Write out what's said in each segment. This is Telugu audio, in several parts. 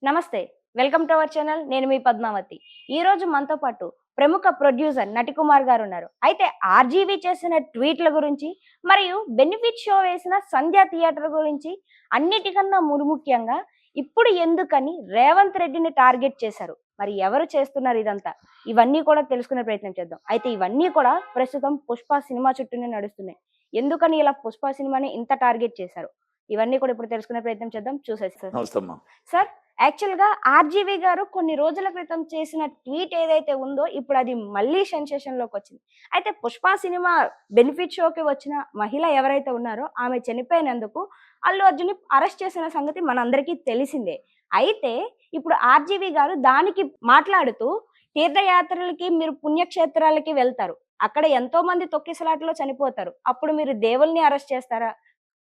నమస్తే. Welcome to our channel. నేను మీ పద్మావతి. ఈరోజు మనతో పాటు ప్రముఖ ప్రొడ్యూసర్ నటికుమార్ గారున్నారు. అయితే ఆర్‌జీవి చేసిన ట్వీట్‌ల గురించి, మరియు బెనిఫిట్ షో వేసిన సంధ్య థియేటర్ గురించి, అన్నిటికన్నా ముఖ్యంగా ఇప్పుడు ఎందుకని రేవంత్ రెడ్డిని టార్గెట్ చేశారు? మరి ఎవరు చేస్తున్నారు ఇదంతా? ఇవన్నీ కూడా తెలుసుకునే ప్రయత్నం చేద్దాం. అయితే ఇవన్నీ కూడా ప్రస్తుతం 'పుష్ప' సినిమా చుట్టూనే నడుస్తున్నాయి. ఎందుకని ఇలా 'పుష్ప' సినిమాని ఇంత టార్గెట్ చేశారు? ఇవన్నీ కూడా ఇప్పుడు తెలుసుకునే ప్రయత్నం చేద్దాం. చూసేసేద్దాం. నమస్తమ్మా. సార్, యాక్చువల్‌గా 'ఆర్‌జీవి' గారు కొన్ని రోజుల క్రితం చేసిన ట్వీట్ ఏదైతే ఉందో, ఇప్పుడు అది మళ్ళీ సెన్సేషన్‌లోకొచ్చింది. అయితే 'పుష్ప' సినిమా బెనిఫిట్ షోకి వచ్చిన మహిళ ఎవరైతే ఉన్నారో, ఆమె చనిపోయినందుకు అల్లు అర్జున్‌ని అరెస్ట్ చేసిన సంగతి మనందరికీ తెలిసిందే. అయితే ఇప్పుడు 'ఆర్‌జీవి' గారు దానికి మాట్లాడుతూ, తీర్థయాత్రలకి మీరు పుణ్యక్షేత్రాలకి వెళ్తారు. అక్కడ ఎంతోమంది తొక్కిసలాటలో చనిపోతారు. అప్పుడు మీరు దేవుల్ని అరెస్ట్ చేస్తారా?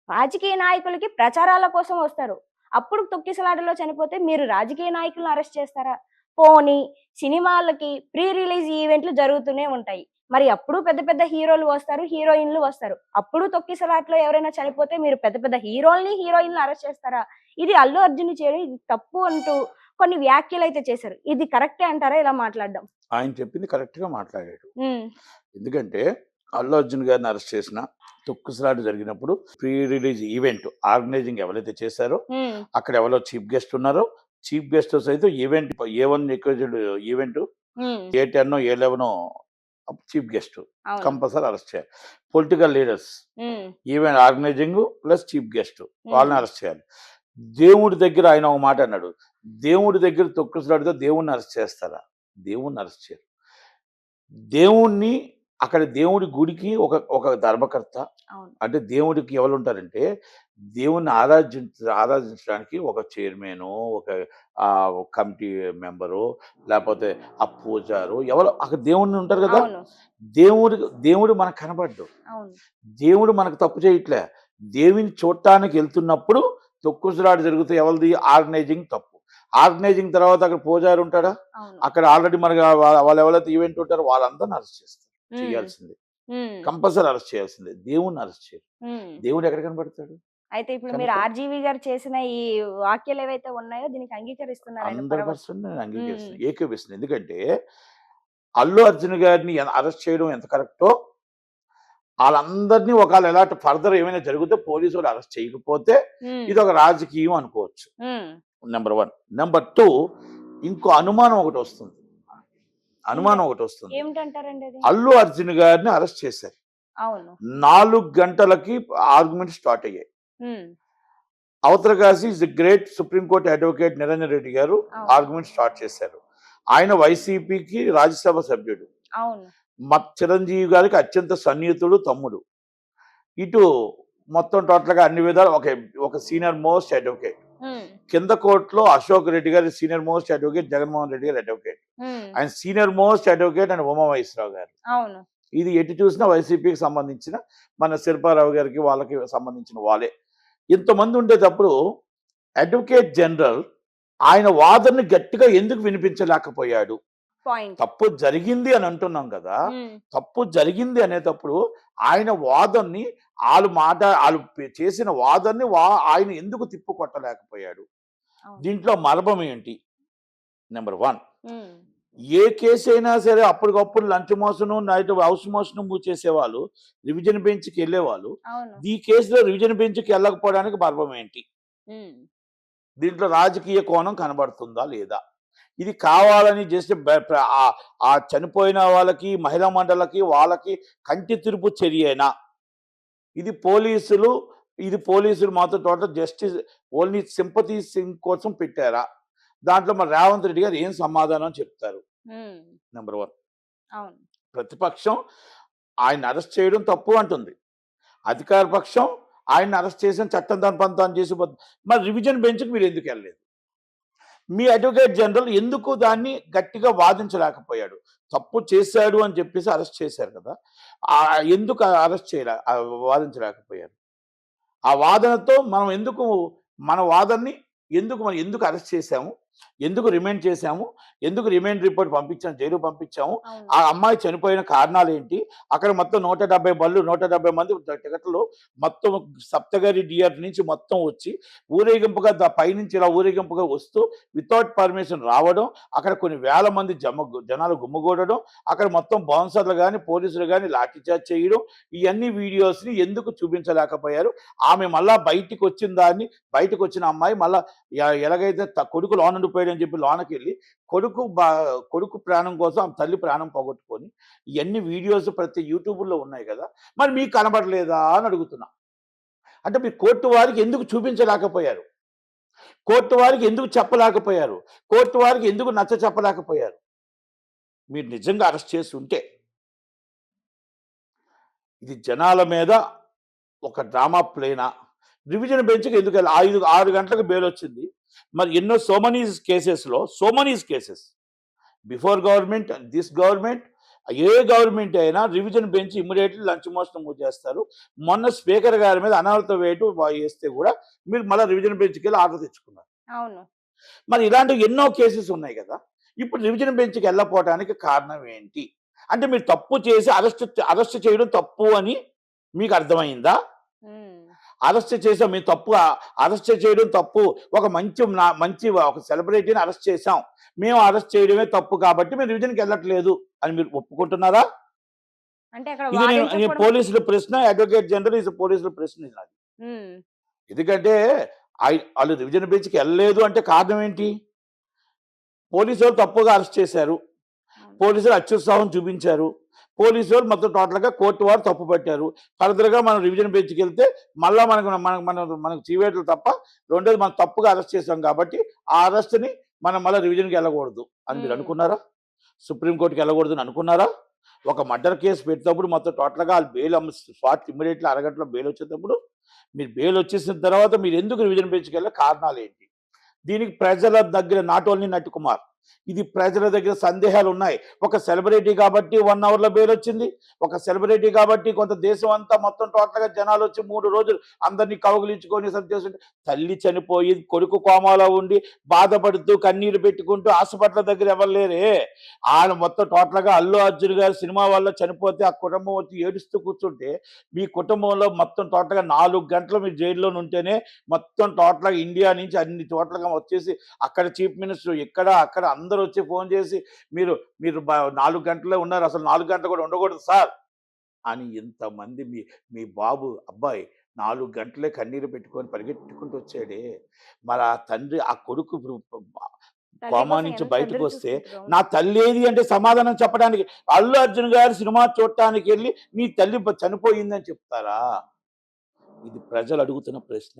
రాజకీయ నాయకులకి ప్రచారాల కోసం వస్తారు. అప్పుడు తొక్కిసలాటలో చనిపోతే మీరు రాజకీయ నాయకులను అరెస్ట్ చేస్తారా? పోనీ సినిమాలకి ప్రీ రిలీజ్ ఈవెంట్లు జరుగుతూనే ఉంటాయి. మరి అప్పుడు పెద్ద పెద్ద హీరోలు వస్తారు, హీరోయిన్‌లు వస్తారు. అప్పుడు తొక్కిసలాటలో ఎవరైనా చనిపోతే మీరు పెద్ద పెద్ద హీరోలని, హీరోయిన్‌లని అరెస్ట్ చేస్తారా? ఇది అల్లు అర్జున్ చేయడం ఇది తప్పు అంటూ కొన్ని వ్యాఖ్యలైతే చేశారు. ఇది కరెక్టే అంటారా ఇలా మాట్లాడడం? ఆయన చెప్పింది కరెక్ట్‌గా మాట్లాడాడు. హ్మ్. ఎందుకంటే అల్లు అర్జున్ గారిని అరెస్ట్ చేసిన తొక్కిసలాట జరిగినప్పుడు ప్రీ రిలీజ్ ఈవెంట్ ఆర్గనైజింగ్ ఎవరైతే చేశారో హ్మ్. అక్కడ ఎవరో చీఫ్ గెస్ట్ ఉన్నారో, చీఫ్ గెస్ట్ సైతం ఈవెంట్ ఏ1 ఎక్విజ్డ్ ఈవెంట్ హ్మ్. ఏ10 ఏ11 చీఫ్ గెస్ట్ అవును. కంపల్సరీ అరెస్ట్ చేయాలి. పొలిటికల్ లీడర్స్ హ్మ్. Event organising plus chief guest వాళ్ళని హ్మ్. అరెస్ట్ చేయాలి. దేవుడి దగ్గర ఆయన ఒక మాట అన్నాడు. దేవుడి దగ్గర తొక్కిసలాడితే దేవుడిని అరెస్ట్ చేస్తారా? దేవుడిని అరెస్ట్ చేయరు. దేవుణ్ణి అక్కడ దేవుడి గుడికి ఒక ఒక ధర్మకర్త అవును. అంటే దేవుడికి ఎవరుంటారంటే దేవుణ్ణి ఆరాధించడానికి ఒక చైర్మను, ఒక కమిటీ మెంబరు, లేకపోతే ఆ పూజారు ఎవరో అక్కడ దేవుణ్ణి ఉంటారు కదా! అవును. దేవుడు దేవుడు మనకు కనపడ్డు. అవును. దేవుడు మనకు తప్పు చేయట్లే. దేవుని చూడటానికి వెళ్తున్నప్పుడు తొక్కుసలాట జరిగితే ఎవరిది ఆర్గనైజింగ్ తప్పు. ఆర్గనైజింగ్ తర్వాత అక్కడ పూజారి ఉంటాడా? అవును. అక్కడ ఆల్రెడీ మనకు వాళ్ళు ఎవరైతే ఈవెంట్ ఉంటారో వాళ్ళందరిని అరెస్ట్ చేస్తారు. హ్మ్. చేయాల్సిందే. హ్మ్. కంపల్సరీ అరెస్ట్ చేయాల్సిందే. దేవుడిని అరెస్ట్ చేయరు. హ్మ్. దేవుడు ఎక్కడ కనపడతాడు? అయితే ఇప్పుడు మీరు కనుక 'ఆర్‌జీవి' గారు చేసిన ఈ వ్యాఖ్యలేవైతే ఉన్నాయో దీనికి అంగీకరిస్తున్నారా ఆయన పరమ 100% నేను హ్మ్. అంగీకరిస్తున్నాను. ఏకీభవిస్తున్నాను. ఎందుకంటే అల్లు అర్జున్ గారిని అరెస్ట్ చేయడం ఎంత కరెక్టో ఆళ్ళందరిని ఒకవేళ ఎలాంటి ఫర్దర్ ఏమైనా జరిగితే పోలీసోళ్ళు అరెస్ట్ చేయకపోతే హ్మ్. ఇదొక రాజకీయం అనుకోవచ్చు. హ్మ్. నంబర్ 1. నంబర్ 2 ఇంకో అనుమానం ఒకటొస్తుంది. ఏంట అనుమానం ఒకటొస్తుంది. ఏమిటంటారండి అది? అల్లు అర్జున్ గారిని అరెస్ట్ చేశారు. అవును. 4 గంటలకి ఆర్గ్యుమెంట్ స్టార్ట్ అయ్యాయి. హ్మ్. అవతల కాసి is the great supreme court advocate Niranjan Reddy గారు అవును. ఆర్గ్యుమెంట్ స్టార్ట్ చేశారు. ఆయన వైసీపీకి రాజ్యసభ సభ్యుడు. అవును. చిరంజీవి గారికి అత్యంత సన్నిహితుడు, తమ్ముడు. ఇటు మొత్తం టోటల్‌గా అన్ని విధాలు ఒక సీనియర్ మోస్ట్ అడ్వకేట్. హ్మ్. కింద కోర్ట్‌లో Ashok Reddy garu senior most advocate, Jaganmohan Reddy garu advocate. హ్మ్. ఆయన senior most advocate and Umamaheswararao garu. అవును. ఇది ఎటు చూసినా వైసీపీకి సంబంధించిన మన శిల్పారావు గారికి వాళ్ళకి సంబంధించిన వాళ్ళే. ఇంతమంది ఉండేటప్పుడు అడ్వకేట్ జనరల్ ఆయన వాదనని గట్టిగా ఎందుకు వినిపించలేకపోయాడు? పాయింట్. తప్పు జరిగింది అని అంటున్నాం కదా! హ్మ్. తప్పు జరిగింది అనేటప్పుడు ఆయన వాదనని ఆళ్ళు చేసిన వాదనని ఆయన ఎందుకు తిప్పికొట్టలేకపోయాడు? అవును. దీంట్లో మర్మం ఏంటి? నంబర్ 1 హ్మ్. ఏ కేసైనా సరే అప్పటికప్పుడు లంచ్ మోషను, నైట్ హౌస్ మోషను చేసేవాళ్ళు రివిజన్ బెంచ్‌కి ఎళ్ళేవాళ్ళు. అవును. ఈ కేసులో రివిజన్ బెంచ్‌కి ఎళ్ళకపోవడానికి మర్మం ఏంటి? హ్మ్. దీంట్లో రాజకీయ కోణం కనబడుతుందా లేదా? ఇది కావాలని జస్ట్ ఆ చనిపోయిన వాళ్ళకి, మహిళా మండలికి, వాళ్ళకి కంటి తుడుపు చర్యేనా? ఇది పోలీసులు పోలీసులు మాత్రం టోటల్ జస్టిస్ ఓన్లీ సింపథీసింగ్ కోసం పెట్టారా? దాంట్లో మరి రేవంత్ రెడ్డి గారు ఏం సమాధానం చెప్తారు? హ్మ్. నంబర్ 1 అవును. ప్రతిపక్షం ఆయన్ని అరెస్ట్ చేయడం తప్పు అంటుంది. అధికార పక్షం ఆయన్ని అరెస్ట్ చేసిన చట్టం దాని పని తాను చేసిపోతుంది. మరి రివిజన్ బెంచ్‌కి మీరెందుకెళ్ళలేదు? మీ అడ్వకేట్ జనరల్ ఎందుకు దాన్ని గట్టిగా వాదించలేకపోయాడు? తప్పు చేశాడు అని చెప్పేసి అరెస్ట్ చేశారు కదా! ఎందుకు అరెస్ట్ వాదించలేకపోయారు? ఆ వాదనతో మనం ఎందుకు మన వాదనని ఎందుకు అరెస్ట్ చేశాము? ఎందుకు రిమైండ్ చేశాము, ఎందుకు రిమైండ్ రిపోర్ట్ పంపించాము, జైలు పంపించాము, అవును. ఆ అమ్మాయి చనిపోయిన కారణాలు ఏంటి, అక్కడ మొత్తం 170 బళ్ళు 170 మంది టికెట్లు మొత్తం సప్తగిరి థియేటర్ నుంచి మొత్తం వచ్చి ఊరేగింపుగా పైనుంచి ఇలా ఊరేగింపుగా వస్తూ వితౌట్ పర్మిషన్ రావడం, అక్కడ కొన్ని వేల మంది జనాలు గుమ్మగూడడం, అక్కడ మొత్తం బౌన్సర్లు కానీ పోలీసులు కానీ లాఠీచార్జ్ చేయడం, ఇవన్నీ వీడియోస్ని ఎందుకు చూపించలేకపోయారు. ఆమె మళ్ళా బయటికి వచ్చిన అమ్మాయి మళ్ళా ఎలాగైతే కొడుకు లోన ఉండిపోయాడని చెప్పి లోనకి వెళ్ళి కొడుకు ప్రాణం కోసం ఆమె తల్లి ప్రాణం పోగొట్టుకొని ఇవన్నీ వీడియోస్ ప్రతి యూట్యూబ్లో ఉన్నాయి కదా, మరి మీకు కనబడలేదా అని అడుగుతున్నా. అంటే మీరు కోర్టు వారికి ఎందుకు చూపించలేకపోయారు, కోర్టు వారికి ఎందుకు చెప్పలేకపోయారు, కోర్టు వారికి ఎందుకు నచ్చ చెప్పలేకపోయారు? మీరు నిజంగా అరెస్ట్ చేసి ఉంటే ఇది జనాల మీద ఒక డ్రామా ప్లేనా? రివిజన్ బెంచ్కి ఎందుకు వెళ్ళి 6 గంటలకు బెయిల్ వచ్చింది. మరి ఎన్నో summonses cases before government this government a government అయినా revision bench immediately lunch motion move చేస్తారు. మొన్న స్పీకర్ గారి మీద అనామత వేటు వేస్తే కూడా మీరు మళ్ళీ రివిజన్ బెంచ్కి వెళ్ళి ఆర్డర్ తెచ్చుకున్నారు. అవును. మరి ఇలాంటి ఎన్నో కేసెస్ ఉన్నాయి కదా, ఇప్పుడు రివిజన్ బెంచ్కి వెళ్ళకపోవడానికి కారణం ఏంటి? అంటే మీరు తప్పు చేసి అరెస్ట్ చేయడం తప్పు అని మీకు అర్థమైందా? అరెస్ట్ చేసాం, మేము తప్పు, అరెస్ట్ చేయడం తప్పు, ఒక మంచి ఒక సెలబ్రిటీని అరెస్ట్ చేసాం, మేము అరెస్ట్ చేయడమే తప్పు కాబట్టి మేము రివిజన్కి వెళ్ళట్లేదు అని మీరు ఒప్పుకుంటున్నారా? అంటే అక్కడ ఇది నేను పోలీసుల ప్రశ్న, అడ్వకేట్ జనరల్ ఇది పోలీసుల ప్రశ్న ఇది నాది. ఎందుకంటే వాళ్ళు రివిజన్ బెంచ్కి వెళ్ళలేదు అంటే కారణం ఏంటి? పోలీసు వాళ్ళు తప్పుగా అరెస్ట్ చేశారు, పోలీసులు అత్యుత్సాహం చూపించారు, పోలీసు వాళ్ళు మొత్తం టోటల్గా కోర్టు వారు తప్పు పట్టారు. ఫర్దర్గా మనం రివిజన్ బెంచ్కి వెళ్తే మళ్ళీ మనకు చీవేట్లు తప్ప, రెండోది మనం తప్పుగా అరెస్ట్ చేసాం కాబట్టి ఆ అరెస్ట్ని మనం మళ్ళీ రివిజన్కి వెళ్ళకూడదు అని మీరు అనుకున్నారా? సుప్రీంకోర్టుకి వెళ్ళకూడదు అని అనుకున్నారా? ఒక మర్డర్ కేసు పెట్టినప్పుడు మొత్తం టోటల్గా బెయిల్ స్పాట్ ఇమ్మీడియట్లీ అరగంటలో బెయిల్ వచ్చేటప్పుడు మీరు బెయిల్ వచ్చేసిన తర్వాత మీరు ఎందుకు రివిజన్ బెంచ్కి వెళ్ళే కారణాలు ఏంటి? దీనికి ప్రజల దగ్గర నాట్ ఓన్లీ నటి కుమార్, ఇది ప్రజల దగ్గర సందేహాలు ఉన్నాయి. ఒక సెలబ్రిటీ కాబట్టి 1 అవర్లో బెయిల్ వచ్చింది, ఒక సెలబ్రిటీ కాబట్టి కొంత దేశం అంతా మొత్తం టోటల్గా జనాలు వచ్చి 3 రోజులు అందరినీ కౌగులించుకొని చేస్తుంటే, తల్లి చనిపోయి కొడుకు కోమాలో ఉండి బాధపడుతూ కన్నీరు పెట్టుకుంటూ హాస్పిటల్ దగ్గర ఎవరు లేరే. ఆయన మొత్తం టోటల్గా అల్లు అర్జున్ గారి సినిమా వల్ల చనిపోతే ఆ కుటుంబం వచ్చి ఏడుస్తూ కూర్చుంటే, మీ కుటుంబంలో మొత్తం టోటల్గా 4 గంటలు మీరు జైల్లో ఉంటేనే మొత్తం టోటల్గా ఇండియా నుంచి అన్ని టోటల్గా వచ్చేసి అక్కడ చీఫ్ మినిస్టర్ ఇక్కడ అక్కడ అందరూ వచ్చి ఫోన్ చేసి మీరు 4 గంటలే ఉన్నారు, అసలు 4 గంటలు కూడా ఉండకూడదు సార్ అని ఇంతమంది మీ బాబు అబ్బాయి 4 గంటలే కన్నీరు పెట్టుకొని పరిగెట్టుకుంటూ వచ్చాడే. మరి ఆ తండ్రి ఆ కొడుకు కోమా నుంచి బయటకు వస్తే నా తల్లి ఏది అంటే సమాధానం చెప్పడానికి అల్లు అర్జున్ గారి సినిమా చూడటానికి వెళ్ళి నీ తల్లి చనిపోయిందని చెప్తారా? ఇది ప్రజలు అడుగుతున్న ప్రశ్న.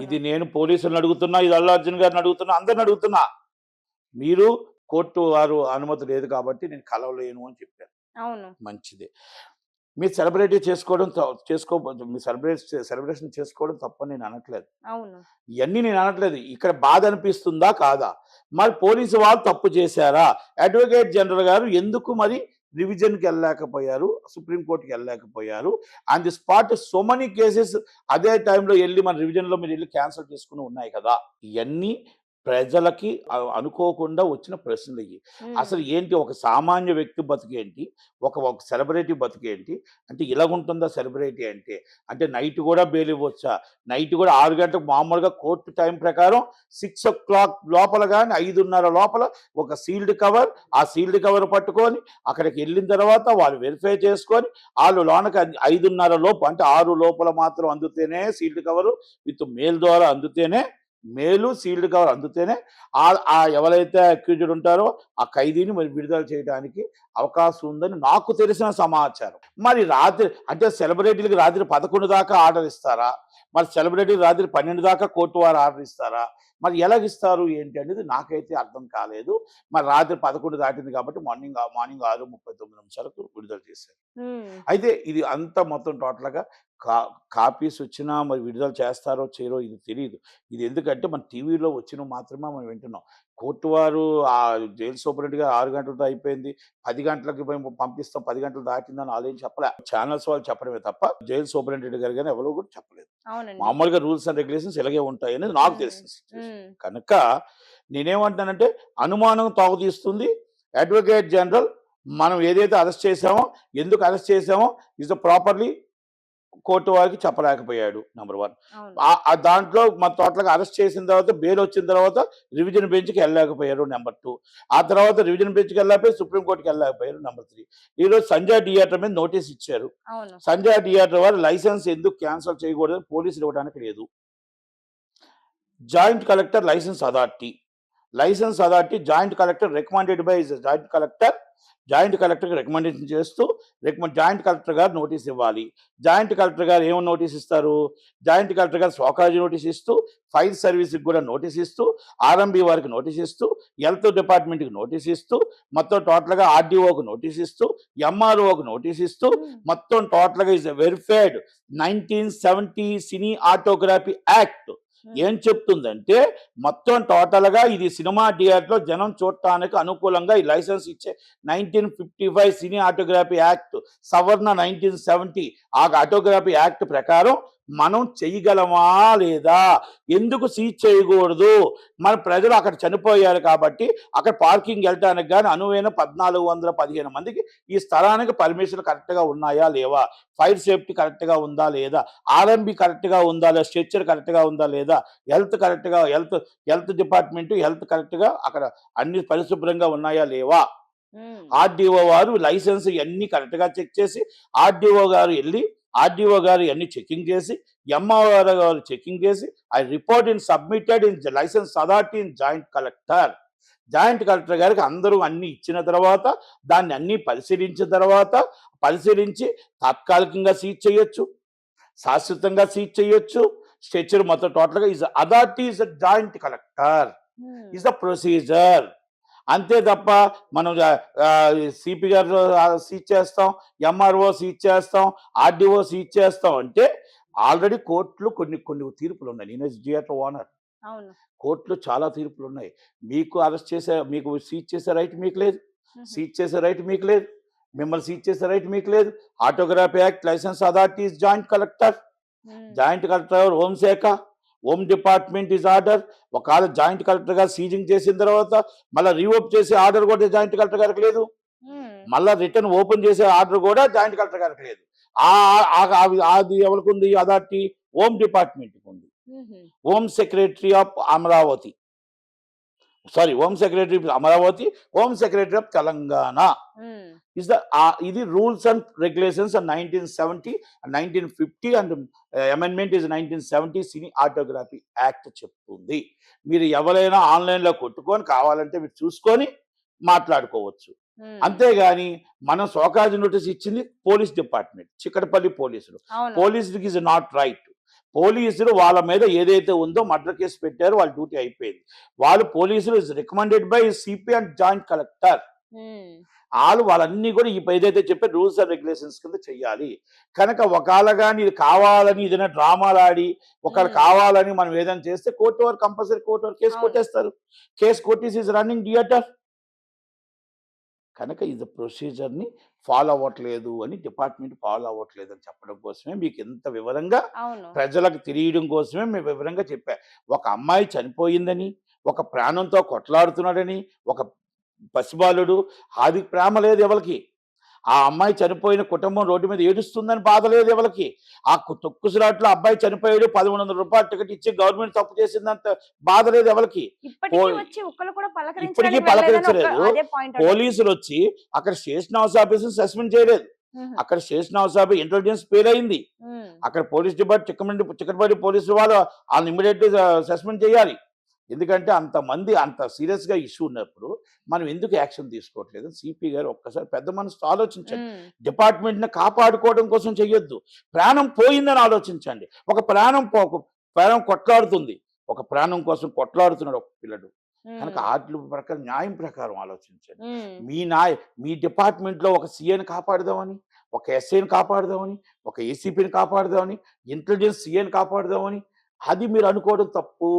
ఇది నేను పోలీసులను అడుగుతున్నా, ఇది అల్లు అర్జున్ గారిని అడుగుతున్నా, అందరిని అడుగుతున్నా. మీరు కోర్టు వారు అనుమతి లేదు కాబట్టి నేను కలవలేను అని చెప్పాను. అవును, మంచిదే. మీరు సెలబ్రేట్ మీ సెలబ్రేషన్ చేసుకోవడం తప్పని నేను అనట్లేదు. అవును, ఇవన్నీ నేను అనట్లేదు. ఇక్కడ బాధ అనిపిస్తుందా కాదా? మరి పోలీసు వాళ్ళు తప్పు చేశారా? అడ్వకేట్ జనరల్ గారు ఎందుకు మరి రివిజన్కి వెళ్ళలేకపోయారు, సుప్రీంకోర్టుకి వెళ్ళలేకపోయారు? On the spot so many cases అదే టైంలో వెళ్ళి మన రివిజన్లో మీరు వెళ్ళి క్యాన్సిల్ చేసుకుని ఉన్నాయి కదా. ఇవన్నీ ప్రజలకి అనుకోకుండా వచ్చిన ప్రశ్నలు ఇవి. అసలు ఏంటి ఒక సామాన్య వ్యక్తి బతికేంటి, ఒక సెలబ్రిటీ బతికేంటి? అంటే ఇలాగుంటుందా సెలబ్రిటీ అంటే నైట్ కూడా బెయిల్ ఇవ్వచ్చా? నైట్ కూడా 6 గంటలకు మామూలుగా కోర్టు టైం ప్రకారం 6 o'clock లోపల కానీ 5:30 లోపల ఒక సీల్డ్ కవర్, ఆ సీల్డ్ కవర్ పట్టుకొని అక్కడికి వెళ్ళిన తర్వాత వాళ్ళు వెరిఫై చేసుకొని వాళ్ళు లోనకి 5:30 లోపు అంటే 6 లోపల మాత్రం అందుతేనే సీల్డ్ కవరు విత్ మెయిల్ ద్వారా అందుతేనే, మేలు సీల్డ్ కవర్ అందుతేనే ఎవరైతే అక్యూజ్డ్ ఉంటారో ఆ ఖైదీని మరి విడుదల చేయడానికి అవకాశం ఉందని నాకు తెలిసిన సమాచారం. మరి రాత్రి అంటే సెలబ్రిటీలకు రాత్రి 11 దాకా ఆర్డర్ ఇస్తారా? మరి సెలబ్రిటీకి రాత్రి 12 దాకా కోర్టు వారు ఆర్డర్ ఇస్తారా? మరి ఎలాగిస్తారు ఏంటి అనేది నాకైతే అర్థం కాలేదు. మరి రాత్రి 11 దాటింది కాబట్టి మార్నింగ్ 6:39 విడుదల చేశారు. అయితే ఇది అంతా మొత్తం టోటల్గా కాపీస్ వచ్చినా మరి విడుదల చేస్తారో చేయరో ఇది తెలియదు. ఇది ఎందుకంటే మన టీవీలో వచ్చినవి మాత్రమే మనం వింటున్నాం. కోర్టు వారు ఆ జైలు సూపరింటెండెంట్ గారు 6 గంటలతో అయిపోయింది, 10 గంటలకి మేము పంపిస్తాం, 10 గంటలు దాటిందని వాళ్ళు ఏం చెప్పలే. ఛానల్స్ వాళ్ళు చెప్పడమే తప్ప జైలు సూపరింటెండెంట్ గారు కానీ ఎవరో కూడా చెప్పలేదు. మామూలుగా రూల్స్ అండ్ రెగ్యులేషన్స్ ఇలాగే ఉంటాయి అనేది నాకు తెలిసింది. కనుక నేనేమంటానంటే అనుమానం తాగుతీస్తుంది. అడ్వకేట్ జనరల్ మనం ఏదైతే అరెస్ట్ చేశామో, ఎందుకు అరెస్ట్ చేశామో ఇస్ ప్రాపర్లీ కోర్టు వారికి చెప్పలేకపోయాడు. నెంబర్ 1. దాంట్లో మన టోటల్గా అరెస్ట్ చేసిన తర్వాత బెయిల్ వచ్చిన తర్వాత రివిజన్ బెంచ్కి వెళ్ళలేకపోయారు. నెంబర్ 2. ఆ తర్వాత రివిజన్ బెంచ్కి వెళ్ళకపోయి సుప్రీంకోర్టుకి వెళ్ళలేకపోయారు. నెంబర్ 3. ఈరోజు సంజయ్ థియేటర్ మీద నోటీస్ ఇచ్చారు. సంజయ్ థియేటర్ వారు లైసెన్స్ ఎందుకు క్యాన్సిల్ చేయకూడదు, పోలీసులు ఇవ్వడానికి లేదు. Joint collector licence authority joint collector recommended by joint కలెక్టర్కి రికమెండేషన్ చేస్తూ జాయింట్ కలెక్టర్ గారు నోటీస్ ఇవ్వాలి. జాయింట్ కలెక్టర్ గారు ఏమో నోటీస్ ఇస్తారు? జాయింట్ కలెక్టర్ గారు స్వకార్య నోటీస్ ఇస్తూ, ఫైర్ సర్వీస్కి కూడా నోటీస్ ఇస్తూ, ఆర్ఎంబి వారికి నోటీస్ ఇస్తూ, హెల్త్ డిపార్ట్మెంట్కి నోటీస్ ఇస్తూ, మొత్తం టోటల్గా ఆర్డీఓకి నోటీస్ ఇస్తూ, ఎంఆర్ఓకి నోటీస్ ఇస్తూ, మొత్తం టోటల్గా is verified 1970 cinematography act ఏం చెప్తుందంటే మొత్తం టోటల్గా ఇది సినిమా థియేటర్లో జనం చూడటానికి అనుకూలంగా ఈ లైసెన్స్ ఇచ్చే 1955 సినీ ఆటోగ్రఫీ యాక్ట్ సవరణ 1970 ఆ ఆటోగ్రఫీ యాక్ట్ ప్రకారం మనం చేయగలమా లేదా? ఎందుకు సీజ్ చేయకూడదు? మన ప్రజలు అక్కడ చనిపోయారు కాబట్టి అక్కడ పార్కింగ్ వెళ్ళటానికి కానీ అనువైన 1415 మందికి ఈ స్థలానికి పర్మిషన్ కరెక్ట్గా ఉన్నాయా లేవా? ఫైర్ సేఫ్టీ కరెక్ట్గా ఉందా లేదా? ఆర్ఎంబి కరెక్ట్గా ఉందా లేదా? స్ట్రక్చర్ కరెక్ట్గా ఉందా లేదా? హెల్త్ డిపార్ట్మెంట్ హెల్త్ కరెక్ట్గా అక్కడ అన్ని పరిశుభ్రంగా ఉన్నాయా లేవా? ఆర్డీఓ వారు లైసెన్స్ ఇవన్నీ కరెక్ట్గా చెక్ చేసి ఆర్డీఓ గారు ఇవన్నీ చెకింగ్ చేసి, ఎంఆర్ఓ గారు చెకింగ్ చేసి, I report in submitted in licence authority in joint collector గారికి అందరూ అన్ని ఇచ్చిన తర్వాత దాన్ని అన్ని పరిశీలించి తాత్కాలికంగా సీజ్ చేయొచ్చు, శాశ్వతంగా సీజ్ చేయొచ్చు. స్ట్రక్చర్ మొత్తం టోటల్గా is authority is joint collector is the procedure. అంతే తప్ప మనం సిపి గారు సీజ్ చేస్తాం, ఎంఆర్ఓ సీజ్ చేస్తాం, ఆర్డీఓ సీజ్ చేస్తాం అంటే ఆల్రెడీ కోర్టులు కొన్ని తీర్పులు ఉన్నాయి. నేను థియేటర్ ఓనర్, కోర్టులో చాలా తీర్పులు ఉన్నాయి. మీకు సీజ్ చేసే రైట్ మీకు లేదు, మిమ్మల్ని సీజ్ చేసే రైట్ మీకు లేదు. ఆటోగ్రఫీ act license authority is joint collector హోంశాఖ, హోమ్ డిపార్ట్మెంట్ ఇస్ ఆర్డర్. ఒకవేళ జాయింట్ కలెక్టర్ గారు సీజింగ్ చేసిన తర్వాత మళ్ళీ రీఓపెన్ చేసే ఆర్డర్ కూడా జాయింట్ కలెక్టర్ గారికి లేదు, మళ్ళీ రిటర్న్ ఓపెన్ చేసే ఆర్డర్ కూడా జాయింట్ కలెక్టర్ గారికి లేదు. అది ఎవరికి ఉంది అథారిటీ? హోమ్ డిపార్ట్మెంట్కి ఉంది. Home secretary of Amaravati, home secretary of Telangana ఇది rules and regulations 1970 1950 and amendment is 1970 cinematography act చెప్తుంది. మీరు ఎవరైనా ఆన్లైన్లో కొట్టుకొని కావాలంటే మీరు చూసుకొని మాట్లాడుకోవచ్చు. అంతేగాని మనం సోకాజ్ నోటీస్ ఇచ్చింది పోలీస్ డిపార్ట్మెంట్, చిక్కడపల్లి పోలీసులకి ఇస్ నాట్ రైట్. పోలీసులు వాళ్ళ మీద ఏదైతే ఉందో మర్డర్ కేసు పెట్టారో వాళ్ళ డ్యూటీ అయిపోయింది. పోలీసులు is recommended by CP and joint collector. వాళ్ళన్నీ కూడా ఏదైతే చెప్పే రూల్స్ అండ్ రెగ్యులేషన్స్ కింద చెయ్యాలి. కనుక ఒకవేళ కానీ ఇది కావాలని ఏదైనా డ్రామాలు ఆడి ఒకళ్ళు కావాలని మనం ఏదైనా చేస్తే కోర్టు వారు కంపల్సరీ కేసు కొట్టేస్తారు. కేసు కొట్టేసి ఇస్ రన్నింగ్ థియేటర్. కనుక ఇది ప్రొసీజర్ని ఫాలో అవ్వట్లేదు అని డిపార్ట్మెంట్ ఫాలో అవ్వట్లేదు అని చెప్పడం కోసమే మీకు ఎంత వివరంగా ప్రజలకు తెలియడం కోసమే మేము వివరంగా చెప్పా. ఒక అమ్మాయి చనిపోయిందని, ఒక ప్రాణంతో కొట్లాడుతున్నాడని, ఒక పసిబాలుడు, అది ప్రేమ లేదు ఎవరికి. ఆ అమ్మాయి చనిపోయిన కుటుంబం రోడ్డు మీద ఏడుస్తుందని బాధ లేదు ఎవరికి. ఆ తొక్కుసులాట్లో అబ్బాయి చనిపోయాడు, 1100 రూపాయలు టికెట్ ఇచ్చి గవర్నమెంట్ తప్పు చేసిందంత బాధ లేదు ఎవరికి. ఇప్పటికీ పలకరించలేదు. పోలీసులు వచ్చి అక్కడ స్టేషన్ హౌస్ ఆఫీసర్ సస్పెండ్ చేయలేదు. అక్కడ station house office intelligence fail అయింది. అక్కడ పోలీస్ డిపార్ట్మెంట్ చిక్కడపల్లి పోలీసులు వాళ్ళు ఇమ్మీడియట్ సస్పెండ్ చేయాలి. ఎందుకంటే అంతమంది అంత సీరియస్గా ఇష్యూ ఉన్నప్పుడు మనం ఎందుకు యాక్షన్ తీసుకోవట్లేదు? సిపి గారు ఒక్కసారి పెద్ద మనసుతో ఆలోచించండి. డిపార్ట్మెంట్ని కాపాడుకోవడం కోసం చెయ్యొద్దు, ప్రాణం పోయిందని ఆలోచించండి. ఒక ప్రాణం కొట్లాడుతుంది, ఒక ప్రాణం కోసం కొట్లాడుతున్నాడు ఒక పిల్లడు. కనుక ఆటల ప్రకారం న్యాయం ప్రకారం ఆలోచించండి. మీ డిపార్ట్మెంట్లో ఒక సీఏని కాపాడుదామని, ఒక ఎస్ఐని కాపాడుదామని, ఒక ఏసీపీని కాపాడుదామని, ఇంటెలిజెన్స్ సీఏని కాపాడుదామని అది మీరు అనుకోవడం తప్పు.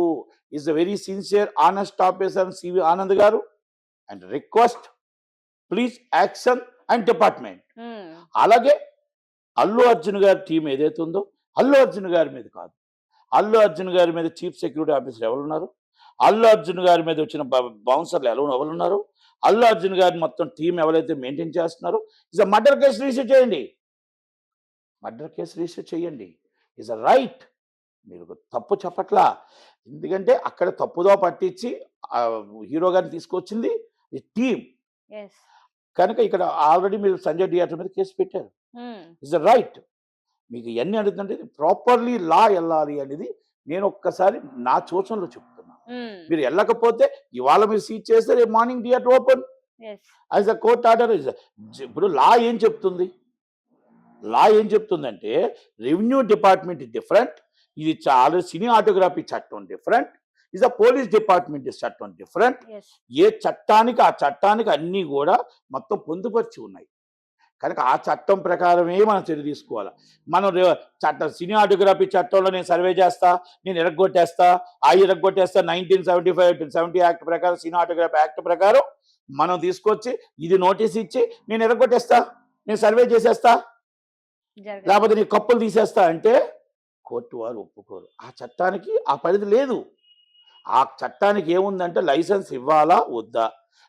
Is a very sincere honest officer CV Anand గారు and request please action and department. అలాగే అల్లు అర్జున్ గారి టీం ఏదైతే ఉందో అల్లు అర్జున్ గారి మీద కాదు, అల్లు అర్జున్ గారి మీద చీఫ్ సెక్యూరిటీ ఆఫీసర్ ఎవరున్నారు, అల్లు అర్జున్ గారి మీద వచ్చిన బౌన్సర్లు ఎవరు ఉన్నారు, అల్లు అర్జున్ గారి మొత్తం టీం ఎవరైతే మెయింటైన్ చేస్తున్నారో, ఇస్ మర్డర్ కేసు రిజిస్టర్ చేయండి, మర్డర్ కేసు రిజిస్టర్ చేయండి. Is right. మీరు తప్పు చెప్పట్లా. ఎందుకంటే అక్కడ తప్పుదో పట్టించి హీరో గారిని తీసుకొచ్చింది ఈ టీం. యెస్. కనుక ఇక్కడ ఆల్రెడీ మీరు సంజయ్ థియేటర్ మీద కేసు పెట్టారు. Is right. మీకు ఇవన్నీ అడుగుతుంటే ప్రాపర్లీ లా వెళ్ళాలి అనేది నేను ఒక్కసారి నా సూచనలో చెప్తున్నా. మీరు వెళ్ళకపోతే ఇవాళ మీరు సీజ్ చేస్తే రేపు morning theatre open yes. As a court order. ఇప్పుడు లా ఏం చెప్తుంది, లా ఏం చెప్తుందంటే రెవెన్యూ డిపార్ట్మెంట్ డిఫరెంట్, ఇది చాలా సినీ ఆటోగ్రఫీ చట్టం different, is a police department చట్టం డిఫరెంట్. యెస్. ఏ చట్టానికి ఆ చట్టానికి అన్నీ కూడా మొత్తం పొందుపరిచి ఉన్నాయి. కనుక ఆ చట్టం ప్రకారమే మనం చర్య తీసుకోవాలి. మనం చట్టం సినీ ఆటోగ్రఫీ చట్టంలో నేను సర్వే చేస్తా, నేను ఇరగొట్టేస్తా 1975 70 యాక్ట్ ప్రకారం సినీ ఆటోగ్రఫీ యాక్ట్ ప్రకారం మనం తీసుకొచ్చి ఇది నోటీస్ ఇచ్చి నేను ఇరగొట్టేస్తా, నేను సర్వే చేసేస్తా, జరగదు. లేకపోతే నీ కప్పులు తీసేస్తా అంటే కోర్టు వారు ఒప్పుకోరు. ఆ చట్టానికి ఆ పరిధి లేదు. ఆ చట్టానికి ఏముందంటే లైసెన్స్ ఇవ్వాలా వద్దా,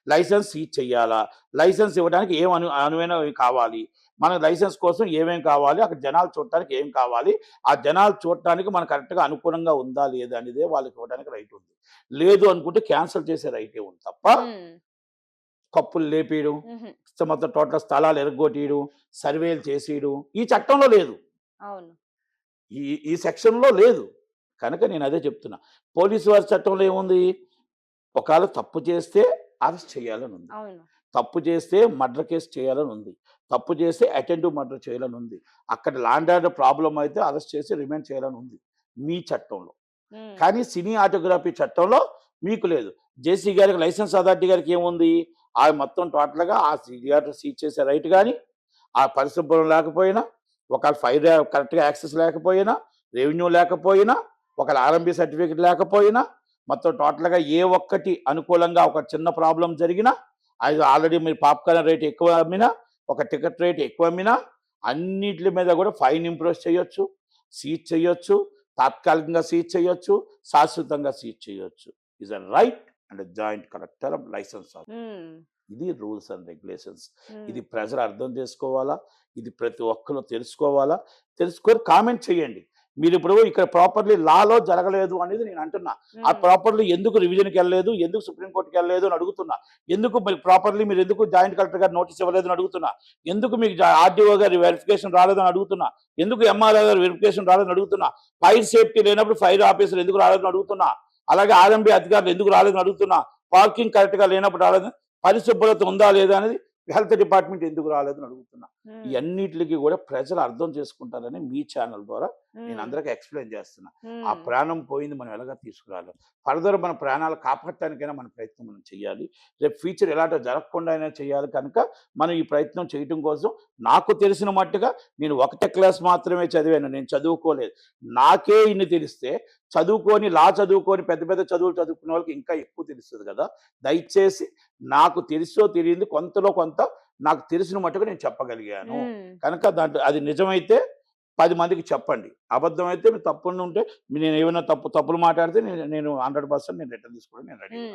లైసెన్స్ సీజ్ చెయ్యాలా, లైసెన్స్ ఇవ్వడానికి ఏం అనువైనవి కావాలి, మనకు లైసెన్స్ కోసం ఏమేం కావాలి, అక్కడ జనాలు చూడటానికి ఏం కావాలి, ఆ జనాలు చూడటానికి మనకు కరెక్ట్గా అనుకూలంగా ఉందా లేదా అనేదే వాళ్ళకి ఇవ్వడానికి రైట్ ఉంది. లేదు అనుకుంటే క్యాన్సిల్ చేసే రైటే ఉంది తప్ప కప్పులు లేపేయడం, మొత్తం టోటల్ స్థలాలు ఎరగొట్టేయడం, సర్వేలు చేసేయడం ఈ చట్టంలో లేదు, అవును. ఈ ఈ సెక్షన్లో లేదు. కనుక నేను అదే చెప్తున్నా. పోలీసు వారి చట్టంలో ఏముంది, ఒకవేళ తప్పు చేస్తే అరెస్ట్ చేయాలని ఉంది, అవును. తప్పు చేస్తే మర్డర్ కేసు చేయాలని ఉంది, తప్పు చేస్తే అటెంటివ్ మర్డర్ చేయాలని ఉంది, అక్కడ ల్యాండ్ ఆర్డర్ ప్రాబ్లం అయితే అరెస్ట్ చేసి రిమాండ్ చేయాలని ఉంది మీ చట్టంలో. కానీ సినీ ఆటోగ్రఫీ చట్టంలో మీకు లేదు. జేసీ గారికి లైసెన్స్ అథారిటీ గారికి ఏముంది, ఆ మొత్తం టోటల్గా ఆ థియేటర్ సీజ్ చేసే రైట్ కానీ, ఆ పరిశుభ్రం లేకపోయినా, ఒకవేళ ఫైర్ కరెక్ట్గా యాక్సెస్ లేకపోయినా, రెవెన్యూ లేకపోయినా, ఒకవేళ ఆర్ఎంబీ సర్టిఫికేట్ లేకపోయినా, మొత్తం టోటల్గా ఏ ఒక్కటి అనుకూలంగా ఒక చిన్న ప్రాబ్లం జరిగినా, అది ఆల్రెడీ మీరు పాప్కార్న్ రేట్ ఎక్కువ అమ్మినా, ఒక టికెట్ రేట్ ఎక్కువ అమ్మినా, అన్నిటి మీద కూడా ఫైన్ ఇంపోజ్ చేయొచ్చు, సీజ్ చేయొచ్చు, తాత్కాలికంగా సీజ్ చేయొచ్చు, శాశ్వతంగా సీజ్ చేయొచ్చు. Is a right and joint collector of licence. ఇది రూల్స్ అండ్ రెగ్యులేషన్స్. ఇది ప్రజలు అర్థం చేసుకోవాలా, ఇది ప్రతి ఒక్కరు తెలుసుకోవాలా, తెలుసుకొని కామెంట్ చేయండి. మీరు ఇప్పుడు ఇక్కడ ప్రాపర్లీ లాలో జరగలేదు అనేది నేను అంటున్నా. ఆ ప్రాపర్లీ ఎందుకు రివిజన్కి వెళ్ళలేదు, ఎందుకు సుప్రీంకోర్టుకి వెళ్ళలేదు అని అడుగుతున్నా, ఎందుకు ప్రాపర్లీ మీరు ఎందుకు జాయింట్ కలెక్టర్ గారు నోటీస్ ఇవ్వలేదు అని అడుగుతున్నా, ఎందుకు మీకు ఆర్డీఓ గారి వెరిఫికేషన్ రాలేదని అడుగుతున్నా, ఎందుకు ఎంఆర్ఓ గారి వెరిఫికేషన్ రాలేదని అడుగుతున్నా, ఫైర్ సేఫ్టీ లేనప్పుడు ఫైర్ ఆఫీసర్ ఎందుకు రాలేదని అడుగుతున్నా, అలాగే ఆర్ఎంబీ అధికారులు ఎందుకు రాలేదని అడుగుతున్నా, పార్కింగ్ కరెక్ట్గా లేనప్పుడు రాలేదని, పరిశుభ్రత ఉందా లేదా అనేది హెల్త్ డిపార్ట్మెంట్ ఎందుకు రాలేదని అడుగుతున్నా. ఈ అన్నిటికి కూడా ప్రజలు అర్థం చేసుకుంటారని మీ ఛానల్ ద్వారా నేను అందరికీ ఎక్స్ప్లెయిన్ చేస్తున్నా. ఆ ప్రాణం పోయింది, మనం ఎలాగా తీసుకురాలి, ఫర్దర్ మన ప్రాణాలు కాపాడటానికైనా మన ప్రయత్నం మనం చేయాలి. రేపు ఫ్యూచర్ ఎలాంటి జరగకుండా అయినా చేయాలి. కనుక మనం ఈ ప్రయత్నం చేయటం కోసం నాకు తెలిసిన మట్టుగా నేను 1వ క్లాస్ మాత్రమే చదివాను, నేను చదువుకోలేదు. నాకే ఇన్ని తెలిస్తే చదువుకొని పెద్ద పెద్ద చదువులు చదువుకునే వాళ్ళకి ఇంకా ఎక్కువ తెలుస్తుంది కదా. దయచేసి నాకు తెలుసో తెలియంది కొంతలో కొంత నాకు తెలిసిన మట్టుగా నేను చెప్పగలిగాను. కనుక దాంట్లో అది నిజమైతే 10 మందికి చెప్పండి, అబద్ధమైతే మీరు తప్పులు ఉంటే నేను ఏమైనా తప్పులు మాట్లాడితే నేను 100% నేను రిటర్న్ తీసుకోవడం నేను రెడీ.